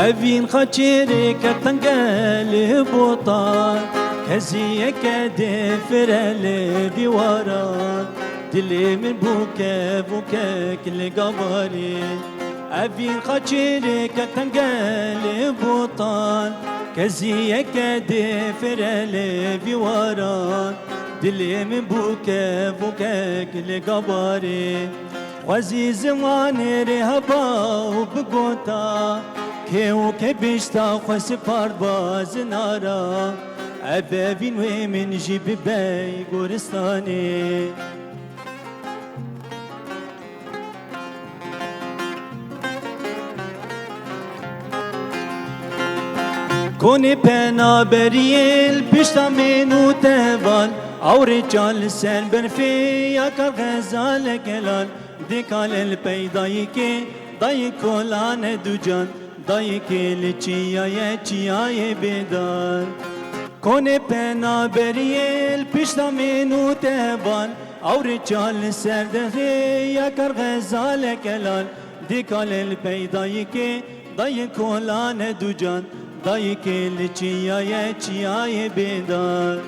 أفين خاطري كتنقل بوطان كزي كده فرال بوران دلي من بوكا بوكا كل قبري أفين خاطري كتنقل بوطان كزي كده فرال بوران دلي من بوكا بوكا كل قبري خوزي زمان رهبا وبقوتا كيو كبشتا خوسي بارد باز نارا أبابين ومن جيب باي قورستاني كوني بنا بريل بشتا منو تهوال او رجال سر برفيا كالغزال كلال ديكال البيضاي كي داي كولان دوجان داي كي لچيا يچيا بدار كوني بنا بريل بشتا منو تهوال او رجال سر برفيا كالغزال كلال ديكال البيضاي كي داي كولان دوجان داي كي لچيا يچيا بدار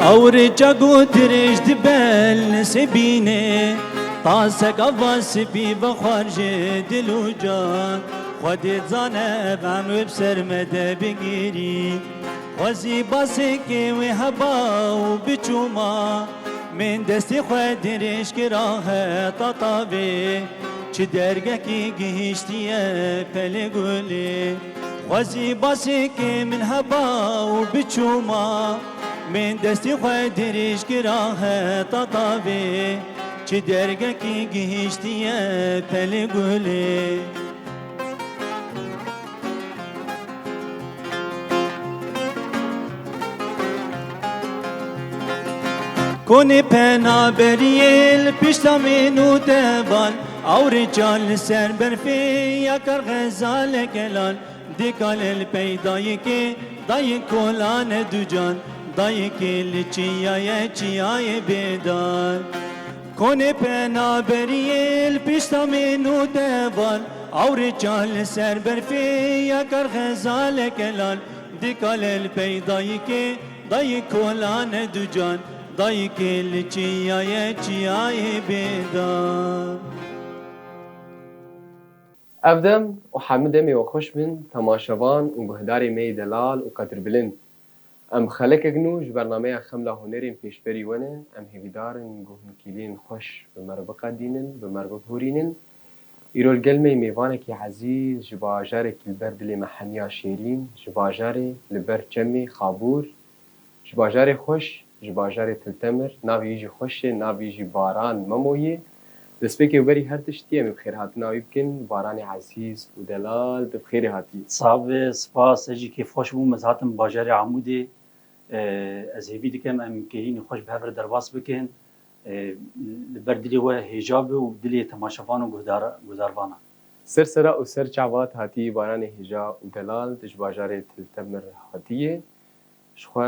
اور جگو درش دبل سبینه تاسک آواز بی بخارج دلو جان خودت زانه غم و بسرمده بگیری خوزی باسی که و هبا و بچوما من دستی خود درش که راه تطاوی چه درگه کی گهشتیه پل گلی خوزی باسی که من هبا و بچوما من دستی خود درش که راه تطاوی چه درگه کی گهشتیه پل گلی کنی پنا بریل پشتا منو دوان او رجال سر برفی یا کر غزال کلان دیکال الپیدایی که دای کولان دو جان دای کل چیای چیای بیدار کنی پنا بریل پشتا منو دوان او رجال سر برفی یا کر غزال کلان دیکال الپیدایی که دای کولان دو جان دای کل چیای چیای بیدار افدم و حمدمی و خوش بن تماشاوان و گهداری می دلال و قدر بلند ام خلک اگنوش برنامه خمله هنرین پیشبری ونه ام هیویدارن گهنکیلین خوش بمربقه دینن بمربق ایرول گلمی میوانه کی عزیز جباجاره کی البردلی محنیا شیرین جباجاره لبر جمی خابور جباجاره خوش جباجاره تلتمر ناوی جی خوشه ناوی جی باران ممویه دسپیکی وبری هر تشتیه بخیر هات ناوی بکن باران عزیز و دلال بخیر هاتی صاحب سپاس اجی که خوش بوم از هاتم باجر عمودی از هیوی دکم ام کهین خوش به هر درواس بکن بردلی و حجاب و دلی تماشافان و گزاروانا سرسرا و سر چعوات هاتی باران هجا و دلال جباجاره تلتمر هاتیه شخوا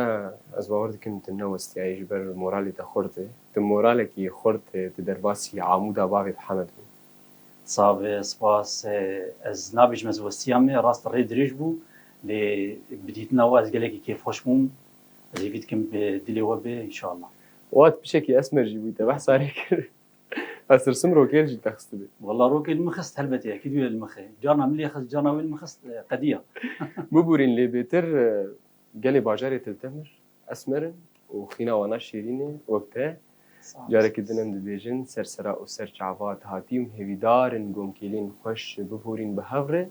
از باور دکن تنو استیایش بر مورالی تا خورده تو مورالی که خورده تو درواسی عمودا باقی حمد بود صاحب سپاس از نابج مزوستیام راست ری دریج بو لی بدیتنا و از گلکی که خوش بوم از هیوی دکم به دلی و به انشاءالله وقت بشكل اسمر جيبوي تبع صار هيك بس رسم روكيل جي تخست بي والله روكيل مخست هلبتي اكيد ويا المخي جارنا ملي خست جارنا ويا المخست قديه ببورين لي بيتر قالي باجاري تلتمر اسمر وخينا وانا شيريني وقتها جارك الدنم دبيجن سرسرا وسر شعبات هاتيم هيدار نقوم كيلين خوش ببورين بهفره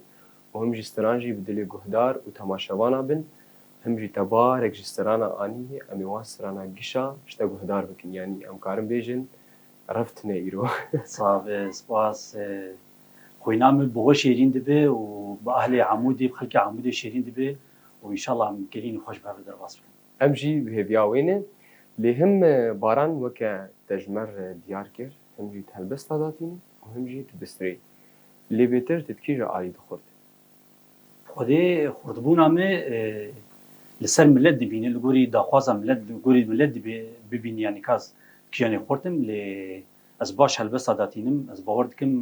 وهم جسترانجي بدلي جهدار وتماشاوانا بن هم جي تبارك جسترانا آنيه أمي واسرانا قشا اشتا جهدار بكن يعني أم كارم بيجن عرفتنا إيرو صاحب سپاس خوينام بغو شيرين دبي وبأهل عمودي بخلق عمودي شيرين دبي وإن شاء الله مكلين خوش بهذا درواس بكن أم جي بهبياوينه لێ هم باران وەکە دەژمەر دیار کرد هەمجی هەلبەستا داتینی و هەمجی بسترێ لێ بێتر تتکیژە ئالی دخورد خودê xurtbûna me li ser millet dibîne li gorî daxwaza millet li gorî millet bibîne yanî kas kijanê xurtim lê ez baş helbesta datînim ez bawer dikim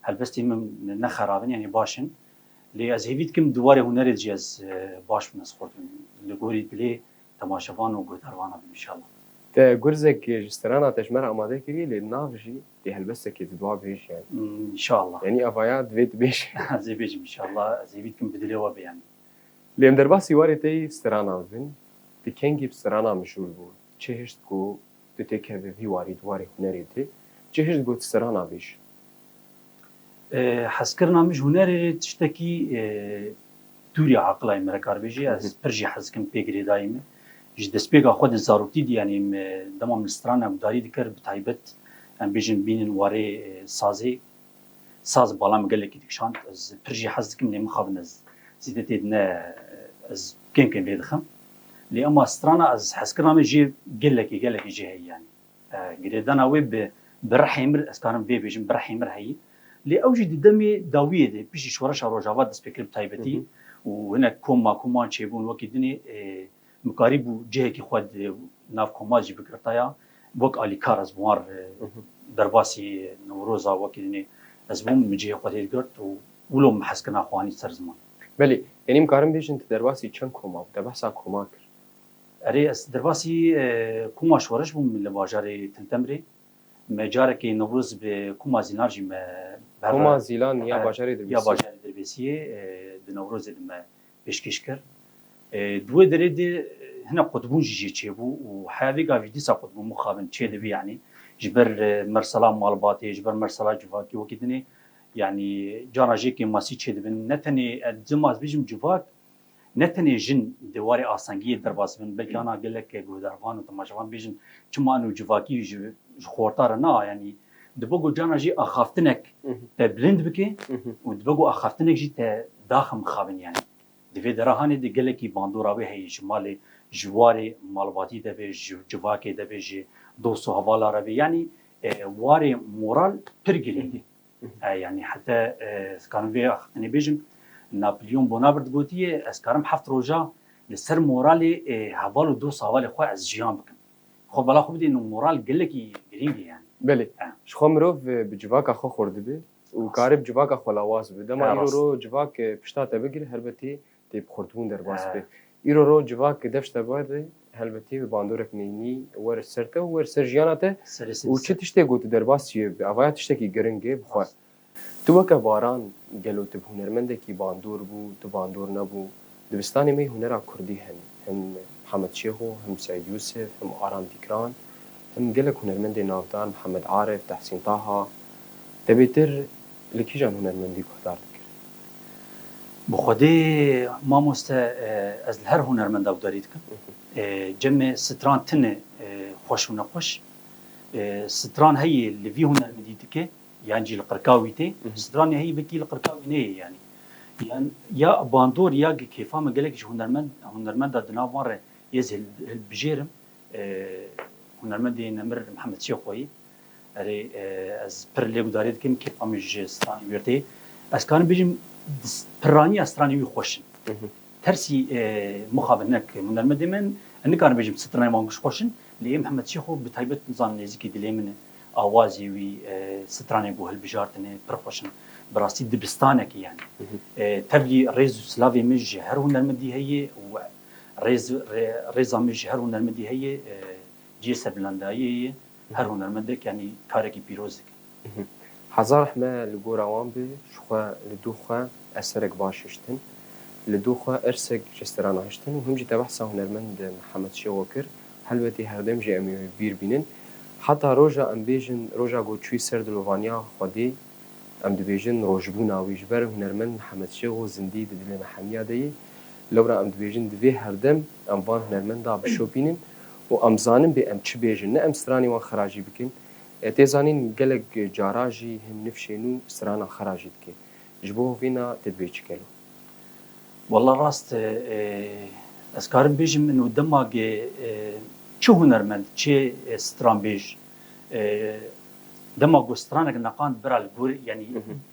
helbestê min ne xerabin yanî baş in lê ez hêvî dikim di warê hunerê jî ez baş bin ez xurtim li gorî dilê temaşevan û guhdarvanan bin înşallah. Te gurzek ji strana tejmera amade kiriye lê nav jî dê helbestekê didwa bêj yani. İnşallah. Yani avaya divê dibêj. Ez ê bêjim înşallah ez hêvî dikim bi dilê we be yani. Lê em derbasî warê te yî strana bin di kengî strana mişûr bû. Çi hişt ku tu têkeve vî warî di warê hunerê de çi hişt got strana bêj. Hezkirina min ji hunerê tiştekî dûriya aqilay me re kar bêjî ez pir jî hez dikim pê girêdayî me ji destpêka xwe di zaroktî de yanî dema min strana gudarî dikir bi taybet em bêjin bînin warê sazê saz bala min gelekî dikişand ez pir jî hez dikim lê min xabin ez zîdetê ne ez kêm lê dixim lê ema strana ez hezkirina min jî gelekî jî heye yani girêdana wê bi rihê mir ez karim vê bêjim bi rihê mir heye lê ew jî di demê dawiyê de piştî şoreşa rojava dest pê kir bi taybetî û hinek koman çêbûn wekî dinê mikarî bû cihekî xwe nav koma jî bikirtaya wek alîkar ez wan derbasî Newroza wekî dinê ez bûm min cihê xwe tê digirt û wilo min hezkirina xwanî ser ziman. Belê yanî em karim bêjin tu derbasî çend koma bû te behsa koma kir. Erê ez derbasî koma şoreş bûm li bajarê Tintemrê me carekê Newroz bi koma Zînar jî me Koma Zîlan ya bajarê ya dirbîsî. bajarê Dirbêsiyê di Newrozê de me pêşkêş kir. Duê derê de hinek qutbûn jî çêbû û heya vê gavî dîsa qutbûn mixabin çê dibî yanî ji ber mersela malbatê ji ber mersela civakî wekî dinê yanî cana jêkê masî çê dibin ne tenê zima ez bêjim civak ne tenê jin di warê asangiyê derbas bin belkî ana gelek guhdarvan û temaşevan bêjin çima an û civakî ji xortar na yanî dibe got cana jî axaftinek te bilind bike û dibe got axaftinek jî te daxim mixabin yani. Divê derahanê de gelekî bandora wê heye ji malê ji warê malbatî de bê ji civakê de bê ji dost û hevala re bê yanî warê moral pir girîng e yanî hete ez karim vê axaftinê bêjim Napolyon Bonaparte gotiye ez karim heft roja li ser moralê heval û dost hevalê xwe ez jiyan bikim. Xwe bela xwe bidîn û moral gelekî girîng e yani. Belê ji xwe mirov bi civaka xwe xor dibe û karib civaka xwe lawaz bibe. Dema îro civak pişta te bigire helbetî tê bi xurtbûn derbas be. Îro civak dev ji te bade helbetî bi bandorek neyînî were ser te û were ser jiyana te û çi tiştê got derbasî bi avaya tiştekî giring e bi xwe. Tu weke baran gelo tu bi hunermendekî bandor bû tu bandor nebû dibistanê me hunera Kurdî hene hem Mihemed Şêxo hem Seîd Yûsef hem Aran Dîkran hem gelek hunermendê navdar Mihemed Arif Tehsîn Taha debêtir li kîjan hunermendî guhdar dikir. Bi Xwedê mamoste ez li her hunermenda gudarî dikim. Cemê stran tune xweş û nexweş. Stran heye li vî hunermendî dike yan jî li qirkawî tê stranê heye vekî li qirkawî neyê yani. Yan ya bandor ya kêfa me gelek ji hunermenda di nav wan re ez hilbijêrim hunermendê Nemir Mihemed Şêxoyê erê ez pir lê gudarî dikim kêfa min ji stranê wê tê ez karim bêjim pirraniya stranê wî xweş in. Tersî mixabin nek hunermendê min nikarim bêjim stranê wan xweş in lê Mihemed Şêxo bi taybet nizan nêzîkî dilê min e awazê wî stranê got hilbijartinê pir xweş in. Bi rastî dibistanekî yani. Tevlî rêz û silavê min ji her hunermendî heye û rêza min ji her hunermendî heye cihê serbilandayî ye her hunermendek yanî karekî pîroz dike. Hezar rehme li gora wan be ji xwe li dû xwe eserek baş hiştin li dû xwe ersek ji strana hiştin û him jî te behsa hunermend Mihemed Şêxo kir helbetî herdem jî em ê bîr bînin heta roja em bêjin roja got çûyî ser dilovaniya Xwedê em dibêjin rojbûna wî ji ber hunermend Mihemed Şêxo zindî di dilê me hemiya de ye lewra em dibêjin divê herdem em van hunermenda bişopînin û em zanin bê em çi bêjin ne em stranê wan xerajî bikin tê zanîn gelek cara jî him nifşên û strana xerajî dike ji bo vîna te dibê çi kelo. Wallah rast ez karim bêjim min û dema چه هنرمند چه سترانبیج دما گسترانك نقان برا الجوري يعني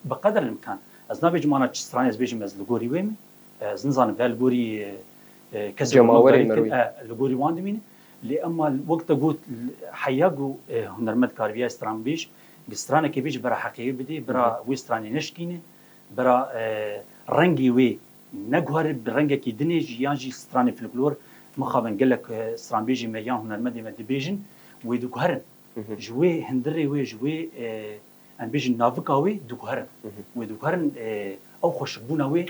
بقدر الامكان از نبيج مانا تشتراني از بيجي از الجوري ويم از نظام بالجوري كذا جماوري مروي الجوري واندمين لأما الوقت قلت حياجو هنرمند كاربيا سترانبيج جسترانه كي بيجي برا حقيقي بدي برا ويستراني نشكينه برا رنگي وي نجوهر برنگه كي دنيج يانجي ستراني فلكلور مخابن قال لك سترانبيجي ميان هنرمند ما دبيجن ويدوكهرن جوي هندري وي جوي ان بيجي نافكاوي دوكهرن ويدوكهرن او خوشبونا وي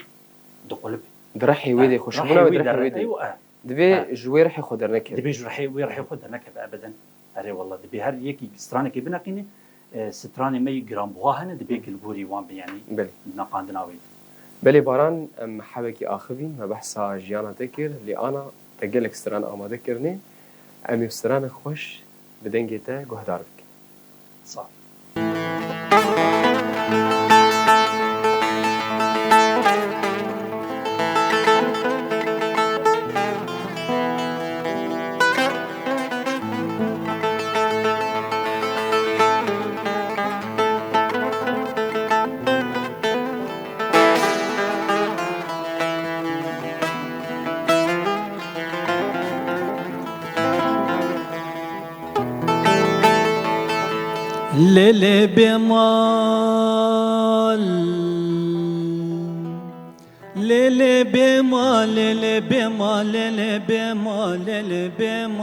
دقلب درحي ويدي خوشبونا ودرحي ويدي ايوه دبي جوي رح ياخذ رنكه دبي رح ياخذ رنكه ابدا اري والله دبي هر يكي ستراني كي بنقيني ستراني مي جرام بوهن دبي الجوري وان يعني بلي نقاندنا وي بلي باران ام حبكي اخذي ما بحثا جيانا ذكر اللي انا تقلك ستران اما ذكرني ام ستران خوش بدنجته جهدار بك صح ليلي بمال ليلي بمال ليلي بمال ليلي بمال ليلي بمال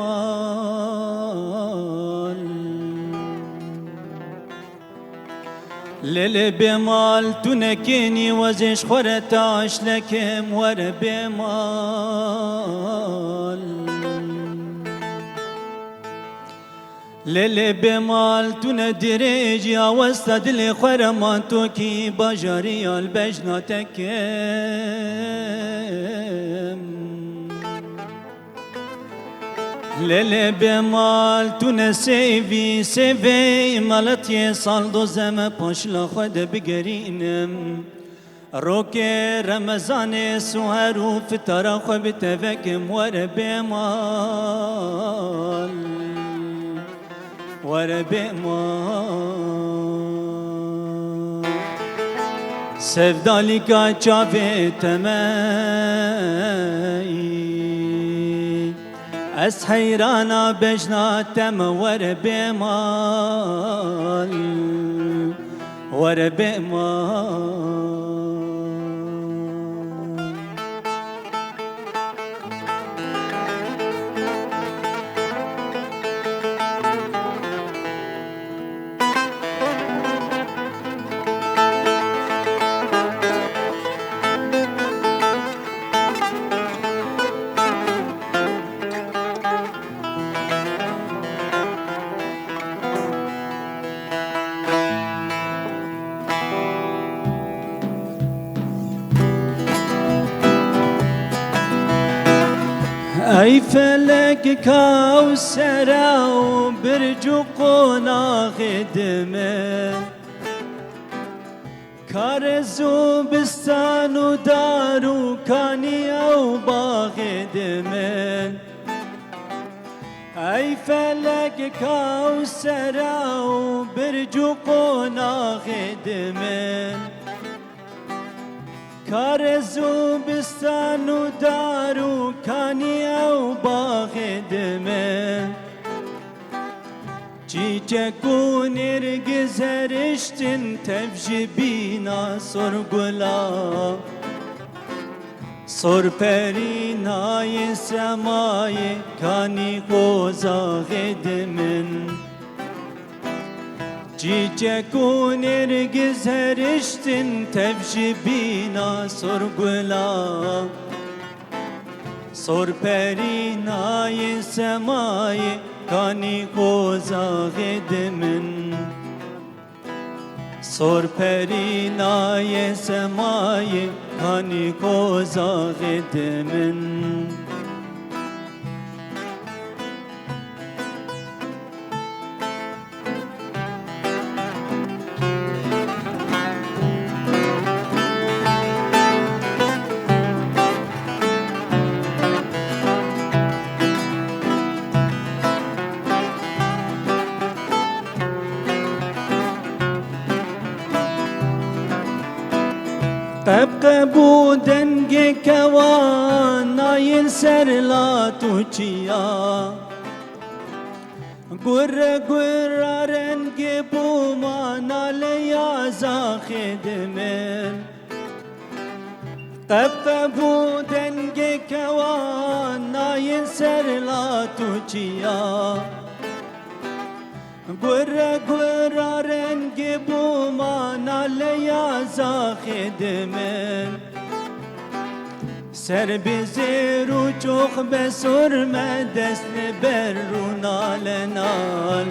ليلي بمال تنكيني وزيش خورت عاش لكم ور بمال ليلي بمال تندريج يا وسط دل خرمان توكي بجاري البجنة تكم ليلي بمال تنسيفي سيفي مالتي صالدو زم باشلا خد بقرينم روكي رمضان سوهرو فترة خب تفكم ور بمال وربما sevdalika çave temei es heyrana bejna tem وربما أي فلك كوسرة وبرجقنا خدمة كارزو بستان ودارو كاني أو باخدمة أي فلك كوسرة وبرجقنا خدمة كارزو بستان ودارو كاني أو باخدمه چی چکون ارگز رشتن تفجبینا سرگلا سرپرینای سمای کانی قوزا خدمن چی چکون ارگز رشتن تفجبینا سرگلا سرپرینای سمای کانی قوزا خدمن سرپرینای سمای کانی قوزا خدمن قبقبو دنگ کوان نایل سر لاتوچیا گر گر رنگ بوما لیا زاخد من قبقبو دنگ کوان نایل سر لاتوچیا گر گر رنگ بوما لیا زاخد من سر بزیر و چوخ بسر مدست بر رو نال نال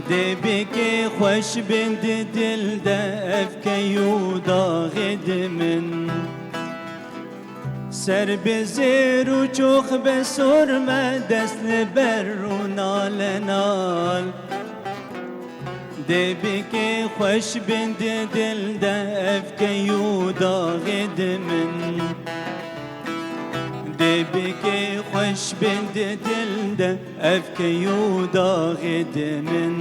دی بکی خوش بند دل دف که یودا غد من سر بزیر و چوخ بسر مدست بر رو نال نال دی بکی خوش بند دل دف که یودا غد من دی بکی خوش بند دل دف که یودا غد من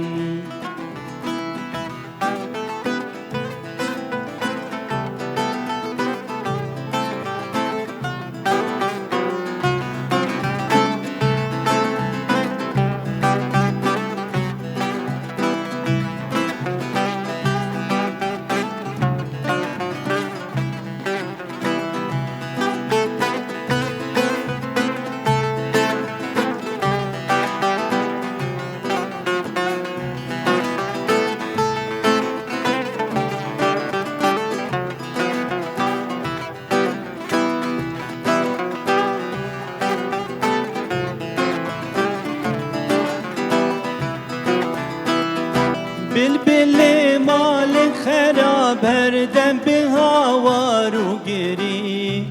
بلبل مال خراب هر دم به هوارو گری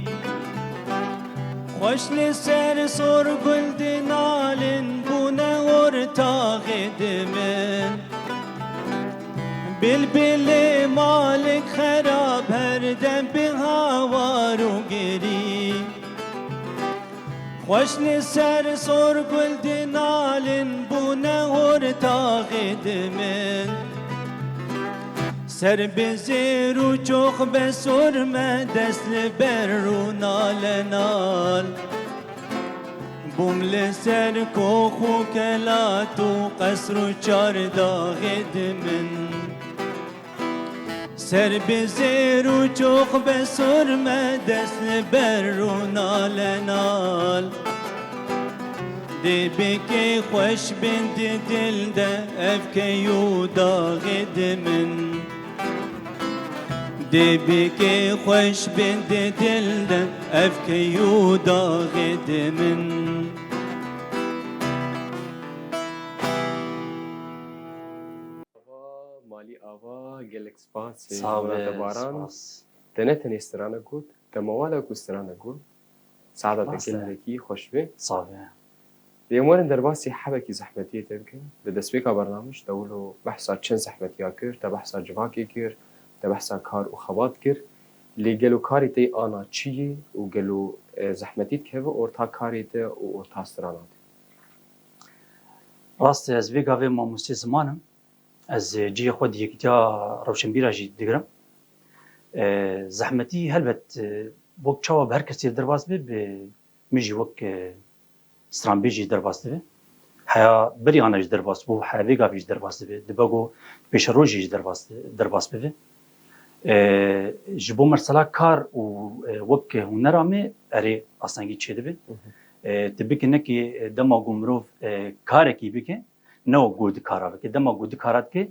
خوش لسر سر گلد نالن بونه ورتاق دمن بلبل مال خراب هر دم به هوارو گری خوش لسر سر گلد نالن بونه ورتاق دمن سر بزیر و چوخ بسر مدست بر رو نال نال بوم لسر کوخ و کلات و قصر و چارداغ دمن سر بزیر و چوخ بسر مدست بر رو نال نال دی بکی خوش بند دل دف که یودا غد من دی بکی خوش بند دل دف که یودا غد من مالی آوا گلک سپاس صاحب باران سپاس دنت استرانه گود دموالا کوسترانه گود سعادت ماسته. کلکی خوش به صاحب دیمون در باسی حبکی زحمتی تبکن لدسبیکا برنامج دولو بحثا چند زحمتی ها کرد تا بحثا جواکی کرد تا بحثا کار و خواد کرد لی گلو کاری تی آنا چیه و گلو زحمتیت که و ارتا کاری تی و ارتا استرانات راست از ویگا و ماموستی زمانم از جی خود یکتا روشنبیرا جی دیگرم زحمتی هلبت وقت چاوا به هر کسی درباز به میجی وقت استرانبیجی درباز به حیا بریانش درباز بو حیا ویگا بیج درباز به دباگو پیش روزی درباز به جبو مرسلا کار و وقت هنرامه اری اصلاً چه دبی تبکه نکی دما گمروف کار کی بکه نو گود کارا بکه دما گود کارات که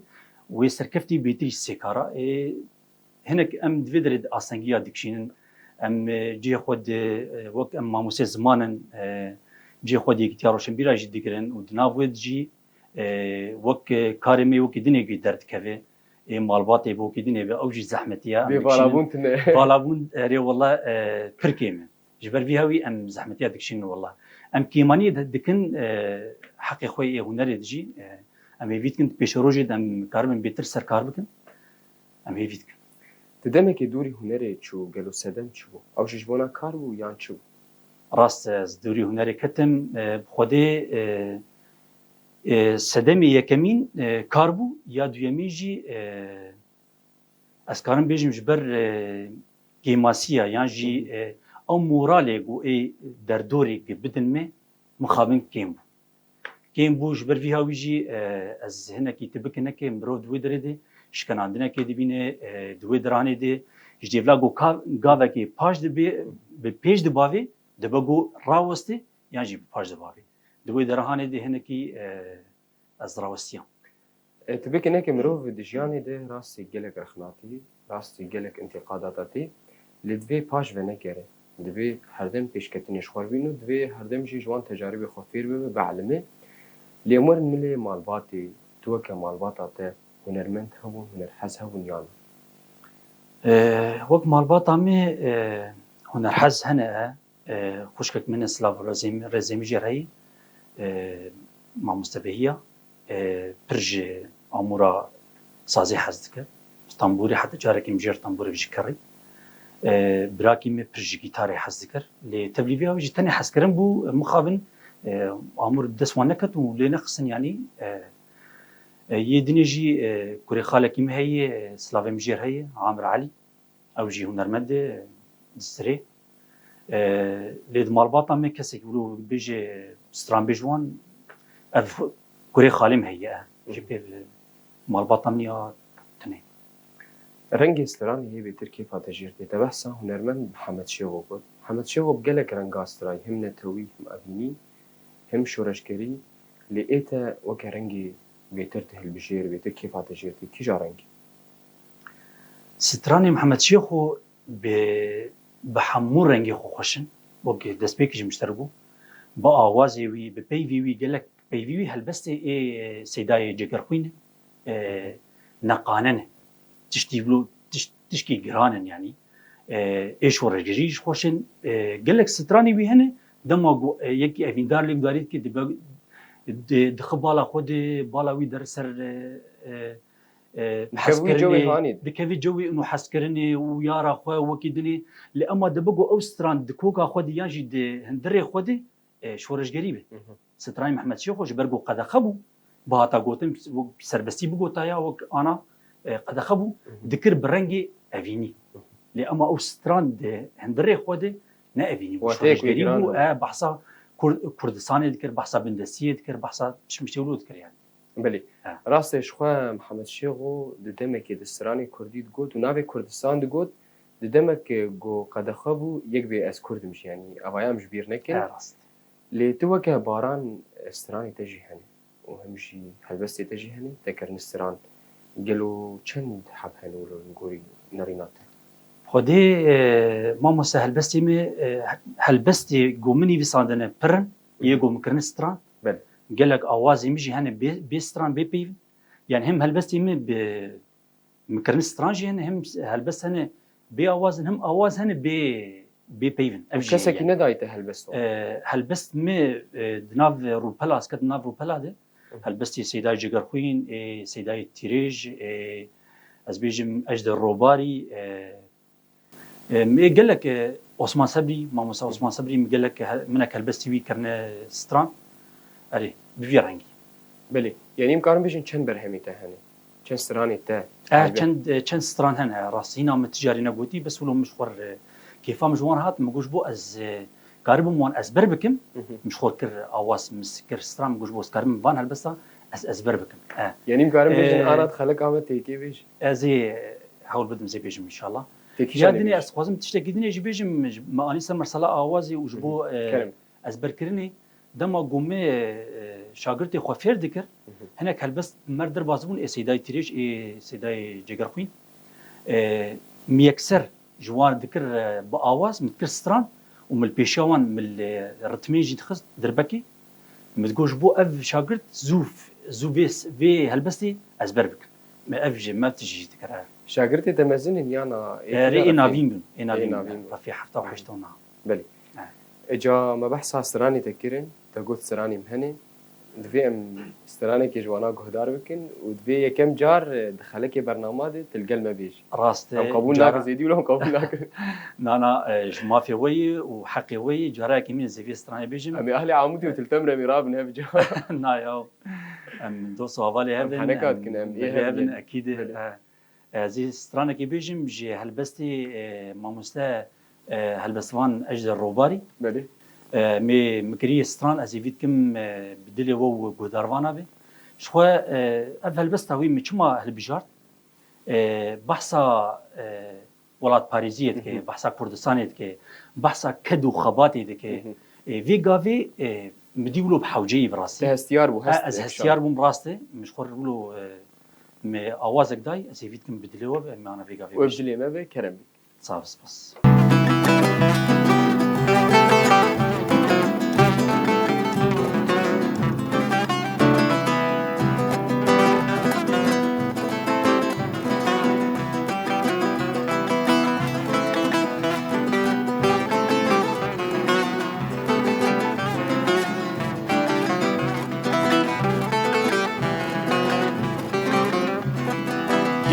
و سرکفتی بیتری سکارا هنک ام دویدرد اصلاً دکشین ام جی خود وقت ام ماموسه زمانن جی خود یکتی روشن بیراج دیگرن و دناوید جی وقت کاری می وقت دنیگی درد کوه مالبات بو کی دنیه به اوج زحمتیه بی بالابون تنه بالابون ری والله پرکیم جبر فيها وي ام زحمتي هذيك الشيء والله ام كيمانيه دكن حقي خويا هنري دجي ام هيفيت كنت بيشروجي ام كارمن بيتر سر كاربكن ام هيفيت تدمك دوري هنري شو قالوا سدم شو او جبونا كاربو يان شو راست دوري هنري كتم بخودي سدمي يكمين كاربو يا دويميجي اسکارم بیجم جبر گیماسیا یان جی او مورالی گو ای در دوری بدن می مخابن کیم بو جبر وی هاوی جی از هنه کی تبک نکه مرو دوی درده شکناندنه که دبینه دوی درانه ده جدیولا گو گاوه کی پاش دبی به پیش دباوی دبگو راوسته یان جی پاش دباوی دوی درهانه ده هنه کی از راوستیام تبك انك مروف دجياني ده راسي جلك رخناتي راسي جلك انتقاداتي لدبي باش ونكره دبي هردم پیشکتنی شوار بینو دبي هردم جي جوان تجارب خفير به بعلمه لامر ملي مالباتي توك مالباتاته هنرمند هون هنر حز هون يانا وقت مالبات عمي هنر حز هنا خوشكك من سلاف رزيمي جرهي مع مستبهية برج امورا سازي حزدك طنبوري حتى جارك مجير طنبوري بجي كري براكي مي برج جيتاري حزدكر لتبليفيا بجي تاني حزكرن بو مخابن امور دسوان نكت ولينا خصن يعني يدنيجي كوري خالك مي هي سلافي مجير هي عامر علي او جي هنرمند دستري لید مالباطا مي كسي يقولوا بيجي ستران بيجوان اف كوري خالم هي جبت مالباطا منيا تنين رنگ استراني هي بتركي فاتجيرتي تبحثا هنرمند محمد شيغو بود محمد شيغو بجلك رنگ استراي هم نتوي هم ابيني هم شورشكري لقيتا وكا رنگي بيترته البشير بتركي فاتجيرتي كيجا رنگي ستراني محمد شيخو بحمور رنگي خو خوشن وكي دسبيكي مشتربو بآوازي وي ببيفي وي جلك بيفي هالبستي اي سيداي جگر خوين نقانن تشتيبلو تشكي جرانن يعني ايش ورجريش خوشن قالك ستراني وي هنا دما يكي افيندار لك داريت كي دخبالا خود بالا وي درسر دكوي جوي انه حسكرني ويارا خو وكيدني لأما دبقو اوستران دكوكا خود يانجي دي هندري خودي شورش قريبه ستراني محمد شيخو جبرقو قد خبو باتا قوتم سربستي بقوتايا وك انا قد خبو ذكر برنجي افيني لأما اوستران دي هندري خودي نا افيني شورش قريبو بحصا كردستاني ذكر بحصا بندسيه ذكر بحصا مش يقولوا ذكر يعني بلي راستي شخوا محمد شيغو ددمك دستراني كردي تقول ونافي كردستان تقول ددمك جو قد خبو يك بي اس كرد مش يعني ابايا مش بير نكن لي توكا باران استراني تجي هني وهمشي هلبس تجي هني تكر نستران قالوا چند حب هني ولو نقولي نرينات خدي ماما سهل بستي مي هلبستي جو مني بيصادنا برن يجو مكرنستران بل قال لك اوازي مجي هنا بيستران بي يعني هم هلبستي مي بمكرنستران جي هنا هم هلبس هنا بي اوازن هم اواز هنا بي بيفن كسك يعني. ندايته هلبستو هلبست مي دناف روبلا اسكت دناف روبلا ده هلبستي سيداي جگر خوين سيداي تيريج از بيجم اجد الروباري مي قال لك عثمان صبري ما موسى عثمان صبري قال لك منك هلبستي وي كرنا ستران اري بفي رنگي بلي يعني مكارم بيجن چند برهميته هني چند ستراني تا چند ستران هنا راسينا متجاري نقوتي بس ولو مشخور كيفا مجوان هات مقوش بو از قارب موان از بربكم مشخور كر اواس مسكر ستران مقوش بو سكارم بان هلبستا از بربكم يعني مكارم بيجن انا تخلق عمل تيكي بيج ازي حاول بدم زي بيجم ان شاء الله جادني از خوازم تشتكي دني جي بيجم ما اني سمر صلا اوازي وجبو از بركرني دما قومي شاگردی خوفیر دکر هناك هلبست مردر بازبون سيداي تريج سيداي جگر خوين ميكسر جوار دکر بآواز متكر ستران ومن البيشاوان من الرتمي جي تخص دربكي متقوش بو اف شاگرد زو في هلبستي ازبر بك ما اف ما بتجي دكر شاگردي تمازن يانا ري نافين رفي حفته وحشتونا بلي اجا ما بحث ستراني تكرن تقول ستراني مهني دفي ام ستراني كي جوانا قهدار بكن ودفي كم جار دخلك برنامج دي تلقى ما بيجي راست قبول ناك زيدي ولا قبول ناك انا جمافي وي وحقي وي جراك يمين زي ستراني بيجي امي اهلي عمودي وتلتمر ميراب نها بجا نا يا ام دوسو هفالي هبن حنكات كنا ام هبن اكيد زی سترانه کی بیجم جی هلبستی ماموسته هلبستوان اجر روباری بله می مکری ستران از وید کم بدلی و گوداروانا به شو اول بس تاوی میچما هلبجارت بحثا ولات پاریزیت که بحثا کردستانیت که بحثا کدو خباتیت که وی گاوی مدیولو بحوجی براستی هستیار بو هست از هستیار بوم براسته مش خور بلو می آوازک دای از وید کم بدلی و به معنا وی گاوی وبجلی ما به کرم صاف بس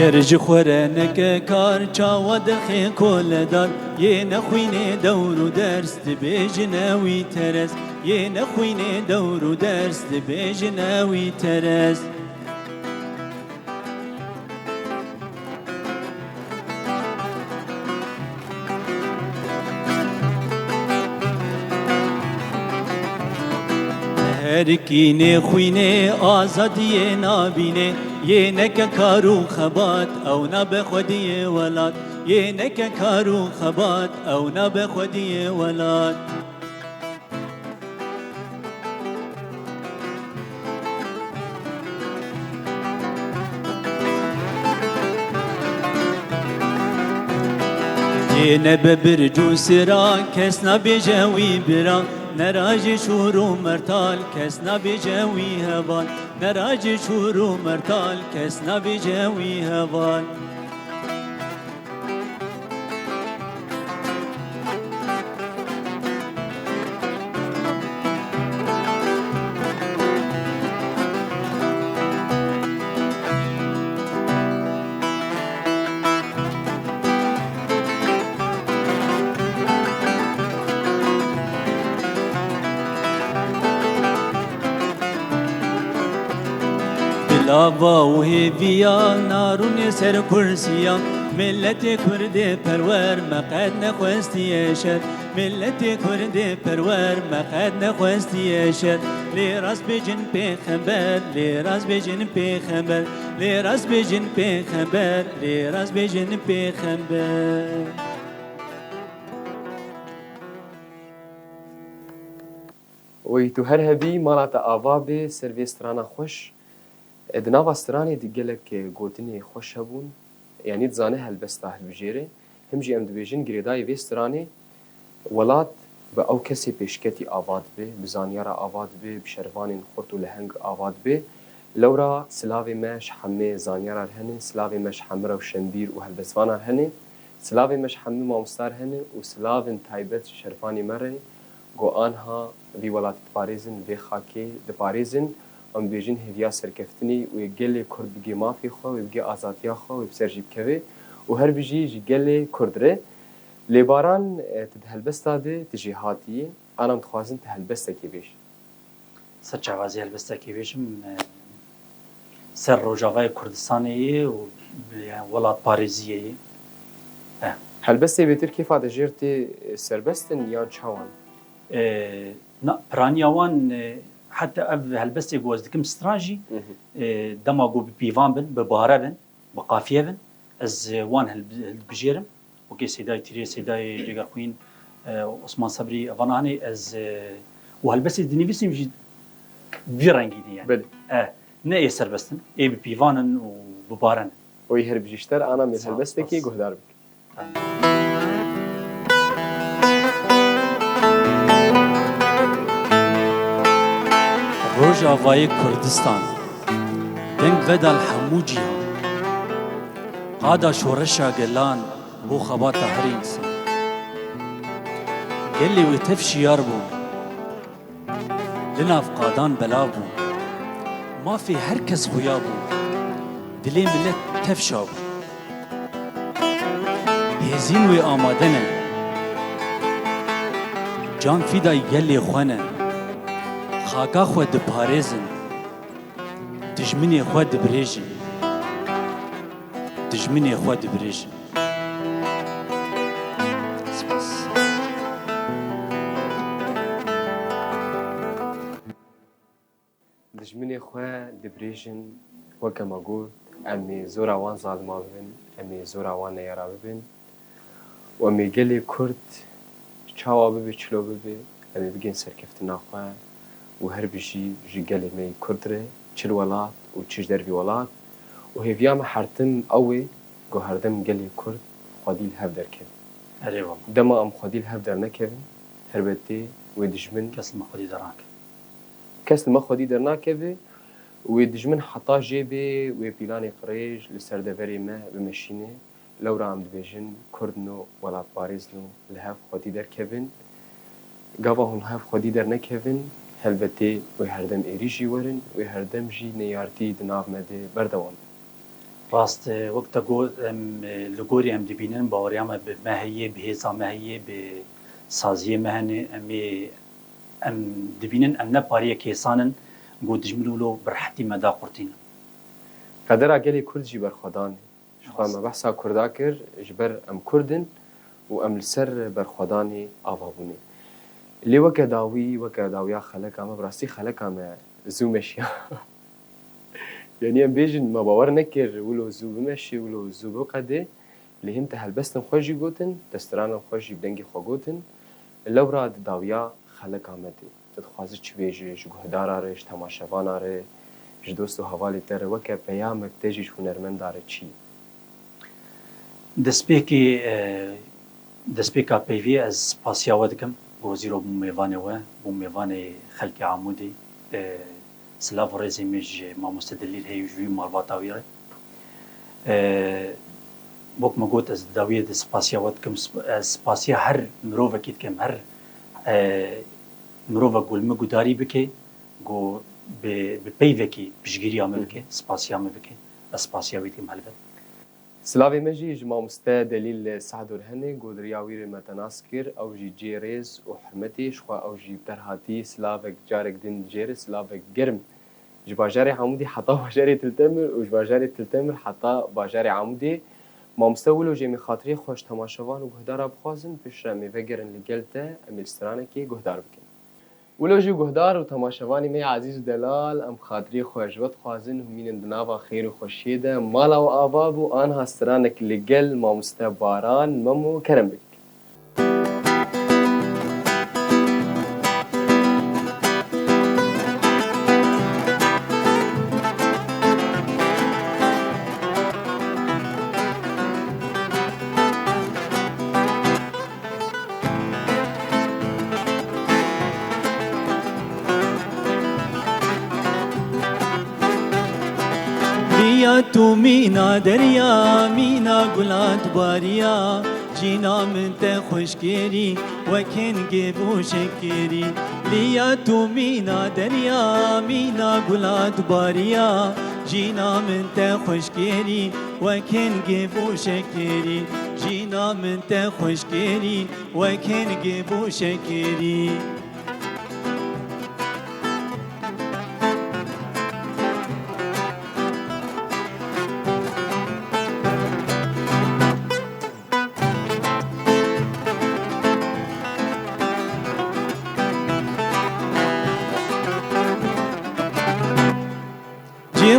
گرج خوره نک کار چاو دخی کل دار یه نخوینه دور و درس بیجنوی ترس یه نخوینه دور و درس بیجنوی ترس هر کی نه خوینه آزادی نابینه یه نک کارو خبات او نه به خودی ولاد یه نک کارو خبات او نه به خودی ولاد یه نه به برجو سرا کس نه بیجوی برا نراجی شورو مرتال کس نبی جوی هوان نراجی شورو مرتال کس نبی جوی هوان لاوا و هیویا نارون سر کرسیا ملت کرد پرور مقد نخواستی شد ملت کرد پرور مقد نخواستی شد لیراز بجن پیغمبر لیراز بجن پیغمبر لیراز بجن پیغمبر لیراز بجن پیغمبر وی تو هر هبی مالات آوا به سرویسترانا خوش ادناوا ستراني دي گلک گوتنی خوش هبون یعنی تزانه هلبستا هلبجيره هم جي ام دبيجن گريداي في ستراني ولات با او کسی پیشکتی آواد به بزانیارا آواد به بشروان خورت و لهنگ آواد به لورا سلاوی مش همه زانیارا هنه سلاوی مش همه و شنبیر و هلبسوانا هنه سلاوی مش همه مامستار هنه و سلاوین تایبت شرفانی مره گو آنها وی ولات پاریزن وی خاکی دپاریزن ام بیجن هویا سرکفتنی و گل کرد بگی مافی خو و بگی آزادیا خو و بسرجیب کوی و هر بیجی گل کردره لیباران تهلبستا ده تجهاتیه آنم تخوازن تهلبستا کی بیش سر جوازی هلبستا کی بیشم سر روجاوای کردستانیه و ولات پاریزیه هلبستا بیتر کیف آده جرتی سربستن یا چاوان نه پرانیاوان حتى هلبستي جوز دكم استراتيجي دما جو بيفان بن ببهاره بن بقافيه بن از وان هلبجيرم وكي سيداي تري سيداي جيغا خوين عثمان صبري افاناني از وهلبستي دنيفيسي مجي فيرانجي دي يعني بل نه يسر بستن اي بيفانن وببارن وي هربجيشتر انا من هلبستكي جهدار بك روجاوای کردستان دنگ ودال حموجیا قادا شورشا گلان بو خبات هر انسان گلی و تفشیار بو لناف قادان بلا بو ما في هر کس خویا بو دلی ملت تفشا بو هزین و آمادنه جان فیدا گلی خوانه خاکا خود دپارێزن دژمنی خود دبرێژن دجمنی خود دبریجن دجمنی خواه دبریجن وکم گوت امی زور وان ظالما ببین امی زور وان نیارا ببین و امی گلی کرد چاوا ببی چلو ببی امی بگین سرکفتنا خواه و هر بجی جی گلی می کردره چل ولات و چیش دربی ولات و هیویام حرتم اوی گو هردم گلی کرد خودیل هف در کن اره والله دما ام خودیل هف در نکن هر بتی و دجمن کس ما خودی درانک کس ما خودی در نکبه و دجمن حتا جیبه و پیلانی قریش لسردوری ما بمشینه لو را ام دبیجن کردنو ولات بارزنو لهف خودی در کبن گاوا هون هف خودی در نکبن هلبته و هردم ایریجی ورن و هردم جی نیارتی دناف مده بردوان راست وقت گو لگوری ام دبینن باوریام به ماهیه به هزا ماهیه به سازیه مهنه ام دبینن ام نپاریه کیسانن گو دجمنولو برحتی مدا قرتین قدر اگلی کرد جی برخودانه شخواه ما بحثا کردا کر جبر ام کردن و ام لسر برخودانه آوابونه اللي وكا داويا خلقا ما براسي خلقا ما زو مشي يعني ام بيجن ما باور نكر ولو زو بمشي ولو زو بقده اللي هنت هلبستن خوشي قوتن دسترانا خوشي بدنگي خو قوتن لو راد داويا خلقا ما دي تدخوازي چه بيجي جو هدارا رش تماشاوانا ره جو دوستو حوالي تر وكا پیامك تجيش هنرمن داره چي دسپیکا پیوی از پاسیاوه دکم گوزیرو بومیوانه و بومیوانه خلق عمودی سلاف و رزی میج ما مستدلیل هیو جوی مارباطاوی ره بوک مگوت از داویه دس پاسیاوه دکم از پاسیا هر مروفه کید کم هر مروفه گلمه گوداری بکه گو به پیوه کی بشگیری آمه بکه سپاسیا آمه بکه از پاسیاوی دکم حلبت سلاوي مجي جماعة مستا دليل سعد الهني قدر ياوير متناسكر أو جي جيريز وحرمتي شخوا أو جي بترهاتي سلافك جارك دين جير سلافك جرم جباجاري عمودي حتى باجاري تلتمر وجباجاري تلتمر حتى باجاري عمودي ما مستولو جيمي خاطري خوش تماشوان وقهدار بخوازن بشرمي فقرن لقلتا أمي السترانكي قهدار بكن ولو جو گهدار و تماشاوانی می عزیز و دلال ام خاطری خوشوت خوازن همین دناوا خیر و خوشیده مالا و آباب و آنها سترانک لگل ما مستباران ممو کرم بک تو مینا دریا مینا گلات باریا جینا من ته خوشگیری وکنگی بو شکری لیا تو مینا دریا مینا گلات باریا جینا من ته خوشگیری وکنگی بو شکری جینا من ته خوشگیری وکنگی بو شکری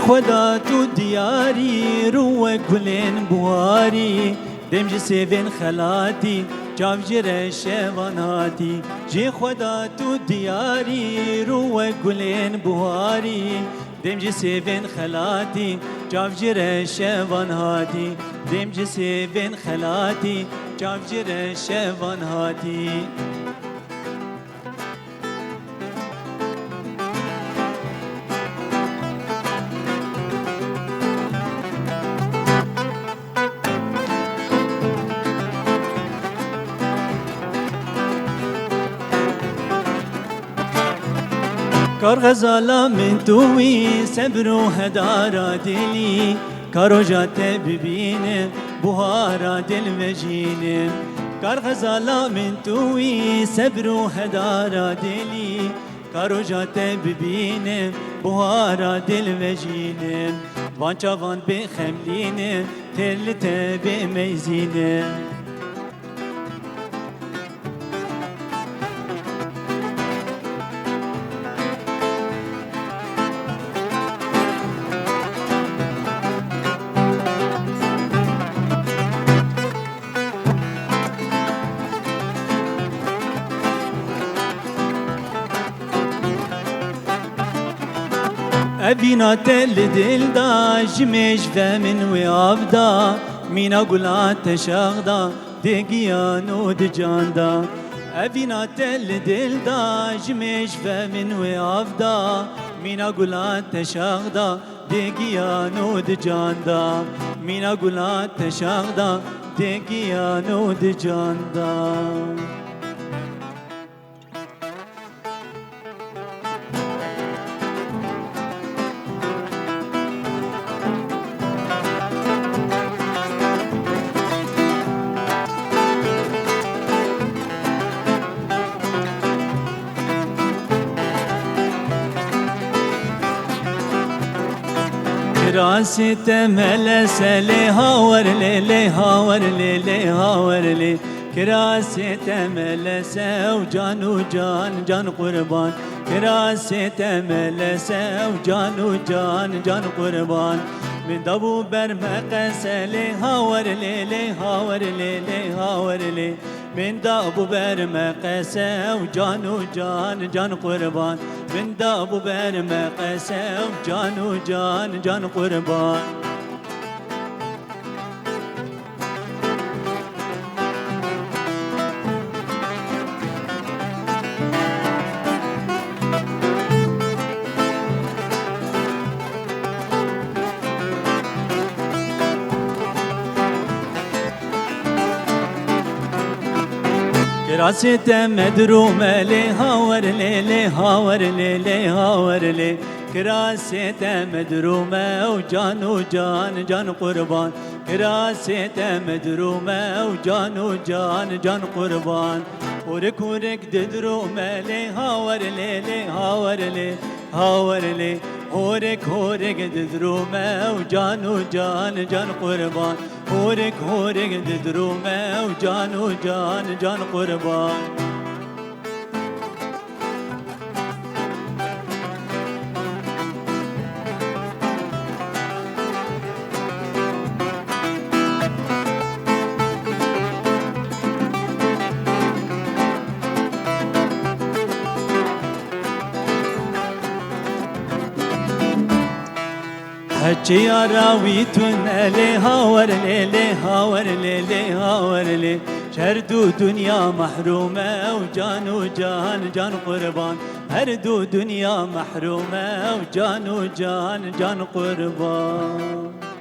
خدا تو دیاری رو گلین بواری دمج سیوین خلاتی جاوجر شواناتی جی خدا تو دیاری رو گلین بواری دمج سیوین خلاتی جاوجر شواناتی دمج سیوین خلاتی جاوجر شواناتی کار غزالا من توی صبر و هدارا دلی کارو جاته ببینه بوهارا دل وجینه کار غزالا من توی صبر و هدارا دلی کارو جاته ببینه بوهارا دل وجینه وان چاوان بخملینه تل تبه میزینه أبينا تل دل دا جمش فمن ويابدا مينا قلات تشاغدا دقيان ودجاندا أبينا تل دل دا جمش فمن ويابدا مينا قلات تشاغدا دقيان ودجاندا مينا قلات تشاغدا دقيان ودجاندا راسی تمل سلی هاور لی هاور لی هاور لی کراسی تمل سو جانو جان جان قربان کراسی تمل سو جانو جان جان قربان من دبو بر مقسلی هاور لی هاور لی هاور لی من دابو بر مقسو جانو جان جان قربان من دابو بر مقسو جانو جان جان قربان کراسی مدروم لی هاور لی هاور لی هاور لی کراسی مدروم او جانو جان جان قربان کراسی مدروم او جانو جان جان قربان اورک اورک ددروم لی هاور لی هاور لی هاور لی اورک اورک ددروم او جانو جان جان قربان اورک اورک ددروم او جانو جان جان قربان هچی راویتون لی هاور لی هاور لی هاور لی هر دو دنیا محرومه و جانو جان جان قربان هر دو دنیا محرومه و جانو جان جان قربان